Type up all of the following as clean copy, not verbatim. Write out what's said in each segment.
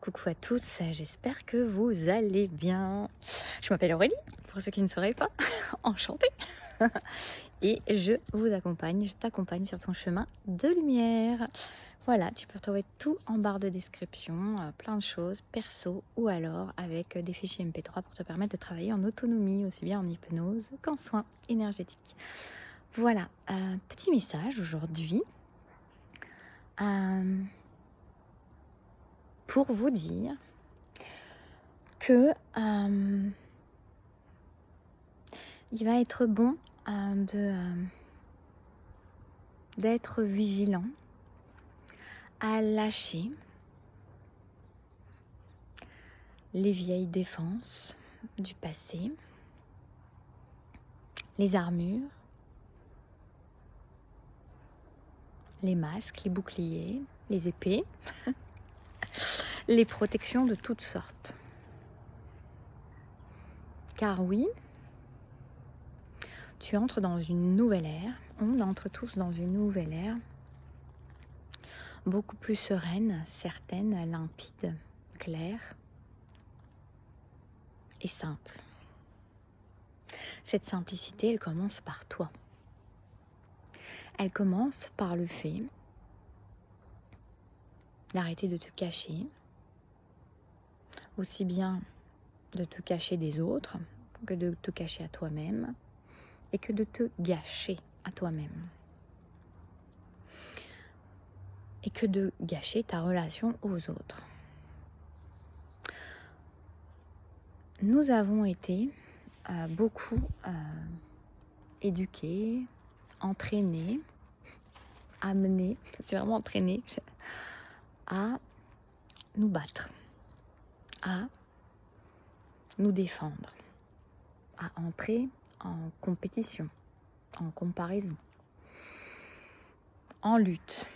Coucou à tous, j'espère que vous allez bien. Je m'appelle Aurélie, pour ceux qui ne sauraient pas, enchantée. Et je t'accompagne sur ton chemin de lumière. Voilà, tu peux retrouver tout en barre de description, plein de choses, perso ou alors avec des fichiers MP3 pour te permettre de travailler en autonomie, aussi bien en hypnose qu'en soins énergétiques. Voilà, petit message aujourd'hui. Pour vous dire que il va être bon d'être vigilant, à lâcher les vieilles défenses du passé, les armures, les masques, les boucliers, les épées, les protections de toutes sortes. Car oui, tu entres dans une nouvelle ère, on entre tous dans une nouvelle ère, beaucoup plus sereine, certaine, limpide, claire et simple. Cette simplicité, elle commence par toi. Elle commence par le fait d'arrêter de te cacher, aussi bien de te cacher des autres que de te cacher à toi-même et que de te gâcher à toi-même et que de gâcher ta relation aux autres. Nous avons été beaucoup éduqués, entraînés, amenés, c'est vraiment entraînés à nous battre, à nous défendre, à entrer en compétition, en comparaison, en lutte,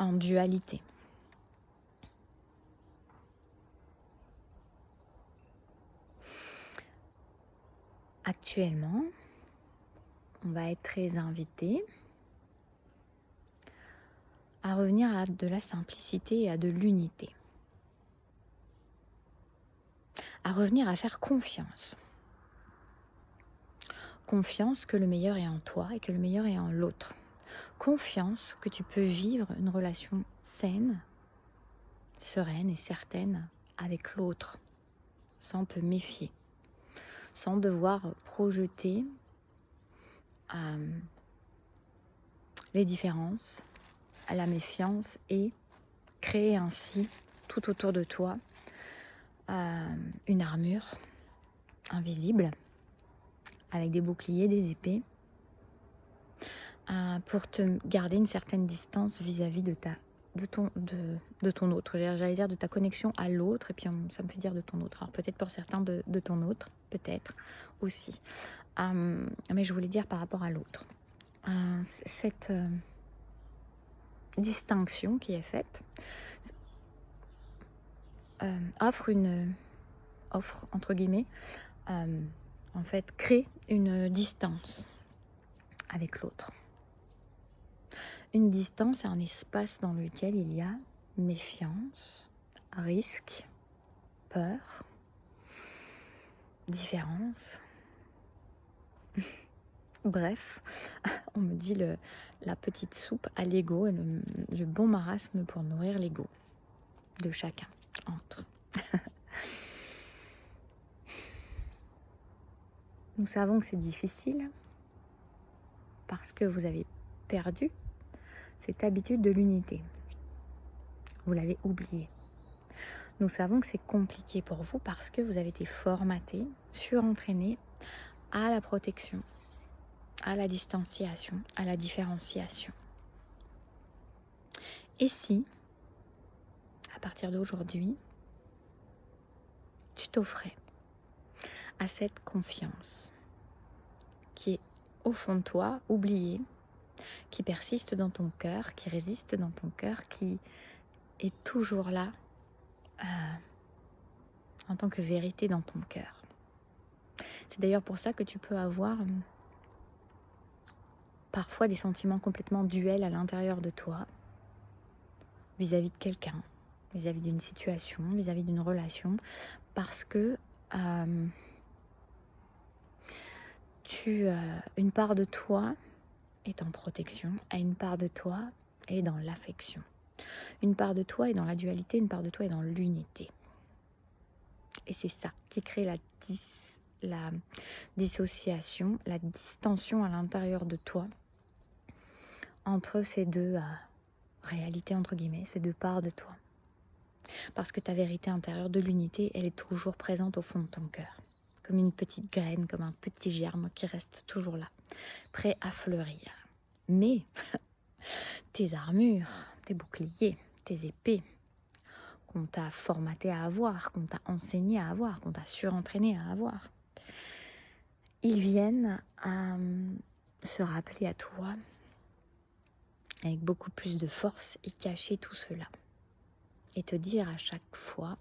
en dualité. Actuellement, on va être très invité à revenir à de la simplicité et à de l'unité. À revenir à faire confiance. Confiance que le meilleur est en toi et que le meilleur est en l'autre. Confiance que tu peux vivre une relation saine, sereine et certaine avec l'autre, sans te méfier, sans devoir projeter les différences, à la méfiance et créer ainsi tout autour de toi une armure invisible avec des boucliers, des épées pour te garder une certaine distance vis-à-vis de ton autre. J'allais dire de ta connexion à l'autre et puis ça me fait dire de ton autre. Alors peut-être pour certains de ton autre, peut-être aussi. Mais je voulais dire par rapport à l'autre. Cette distinction qui est faite offre entre guillemets, en fait, crée une distance avec l'autre. Une distance est un espace dans lequel il y a méfiance, risque, peur, différence. Bref, on me dit la petite soupe à l'ego et le bon marasme pour nourrir l'ego de chacun entre. Nous savons que c'est difficile parce que vous avez perdu cette habitude de l'unité. Vous l'avez oubliée. Nous savons que c'est compliqué pour vous parce que vous avez été formaté, surentraîné à la protection, à la distanciation, à la différenciation. Et si, à partir d'aujourd'hui, tu t'offrais à cette confiance qui est au fond de toi, oubliée, qui persiste dans ton cœur, qui résiste dans ton cœur, qui est toujours là en tant que vérité dans ton cœur. C'est d'ailleurs pour ça que tu peux avoir parfois des sentiments complètement duels à l'intérieur de toi vis-à-vis de quelqu'un, vis-à-vis d'une situation, vis-à-vis d'une relation, parce que une part de toi est en protection, et une part de toi est dans l'affection. Une part de toi est dans la dualité, une part de toi est dans l'unité. Et c'est ça qui crée la dissociation, la distension à l'intérieur de toi entre ces deux réalités, entre guillemets, ces deux parts de toi. Parce que ta vérité intérieure de l'unité, elle est toujours présente au fond de ton cœur. Comme une petite graine, comme un petit germe qui reste toujours là, prêt à fleurir. Mais tes armures, tes boucliers, tes épées, qu'on t'a formaté à avoir, qu'on t'a enseigné à avoir, qu'on t'a surentraîné à avoir, ils viennent à se rappeler à toi avec beaucoup plus de force et cacher tout cela. Et te dire à chaque fois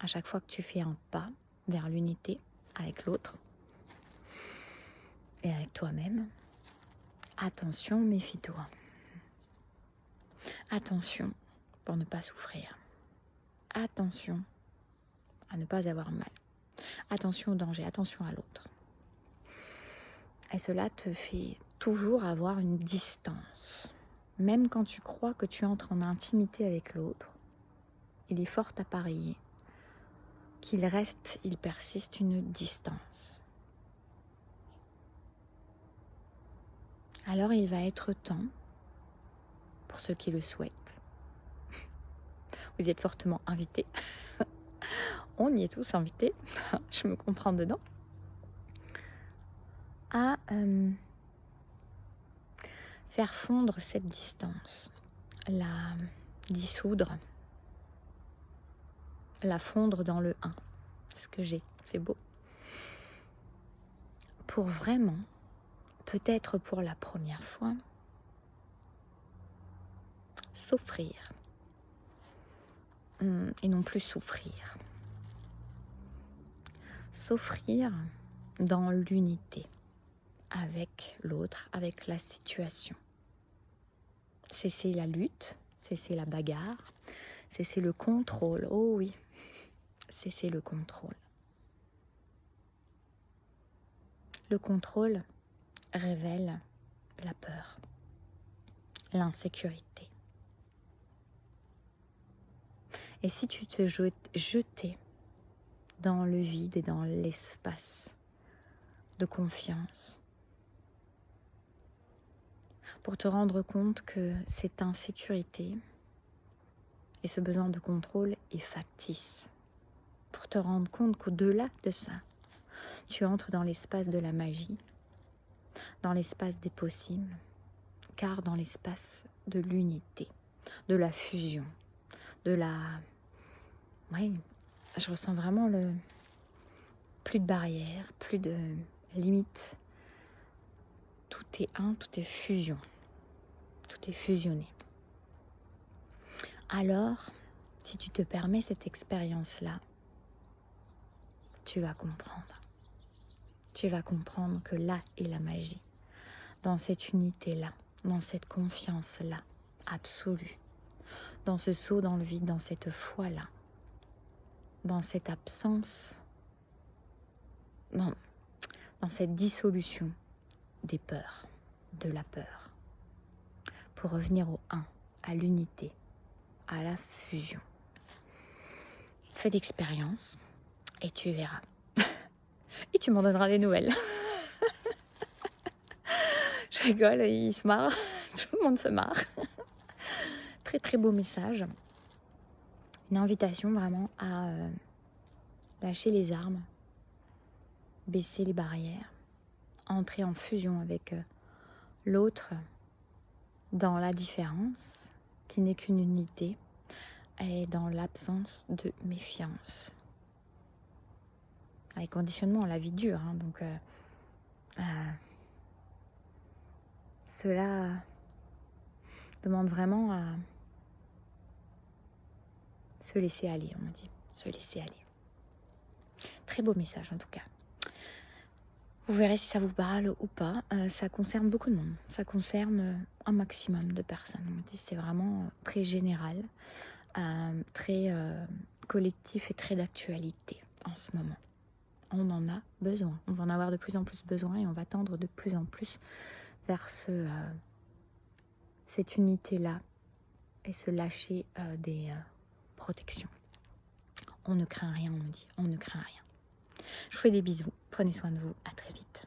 que tu fais un pas vers l'unité avec l'autre et avec toi-même, attention, méfie-toi. Attention pour ne pas souffrir. Attention à ne pas avoir mal. Attention au danger, attention à l'autre. Et cela te fait toujours avoir une distance. Même quand tu crois que tu entres en intimité avec l'autre, il est fort à parier il persiste une distance. Alors il va être temps, pour ceux qui le souhaitent, vous y êtes fortement invités, on y est tous invités, je me comprends dedans, à faire fondre cette distance, la dissoudre, la fondre dans le un. Ce que j'ai, c'est beau. Pour vraiment, peut-être pour la première fois, s'offrir et non plus souffrir. S'offrir dans l'unité avec l'autre, avec la situation. Cesser la lutte, cesser la bagarre, cesser le contrôle. Oh oui, cesser le contrôle. Le contrôle révèle la peur, l'insécurité. Et si tu te jetais dans le vide et dans l'espace de confiance, pour te rendre compte que cette insécurité et ce besoin de contrôle est factice, pour te rendre compte qu'au-delà de ça, tu entres dans l'espace de la magie, dans l'espace des possibles, car dans l'espace de l'unité, de la fusion, de la... Oui, je ressens vraiment plus de barrières, plus de limites. Tout est un, tout est fusion. Tout est fusionné. Alors, si tu te permets cette expérience-là, tu vas comprendre. Tu vas comprendre que là est la magie. Dans cette unité-là, dans cette confiance-là, absolue. Dans ce saut dans le vide, dans cette foi-là. Dans cette absence, dans cette dissolution des peurs, de la peur. Pour revenir au un, à l'unité, à la fusion. Fais l'expérience et tu verras. Et tu m'en donneras des nouvelles. Je rigole, il se marre. Tout le monde se marre. Très très beau message. Une invitation vraiment à lâcher les armes, baisser les barrières, entrer en fusion avec l'autre dans la différence, qui n'est qu'une unité, et dans l'absence de méfiance. Avec conditionnement, la vie dure, hein, donc cela demande vraiment à se laisser aller, on me dit, se laisser aller. Très beau message en tout cas. Vous verrez si ça vous parle ou pas. Ça concerne beaucoup de monde. Ça concerne un maximum de personnes. On me dit c'est vraiment très général. très collectif et très d'actualité en ce moment. On en a besoin, on va en avoir de plus en plus besoin et on va tendre de plus en plus vers cette unité-là et se lâcher des protections. On ne craint rien, on me dit, on ne craint rien. Je vous fais des bisous, prenez soin de vous, à très vite.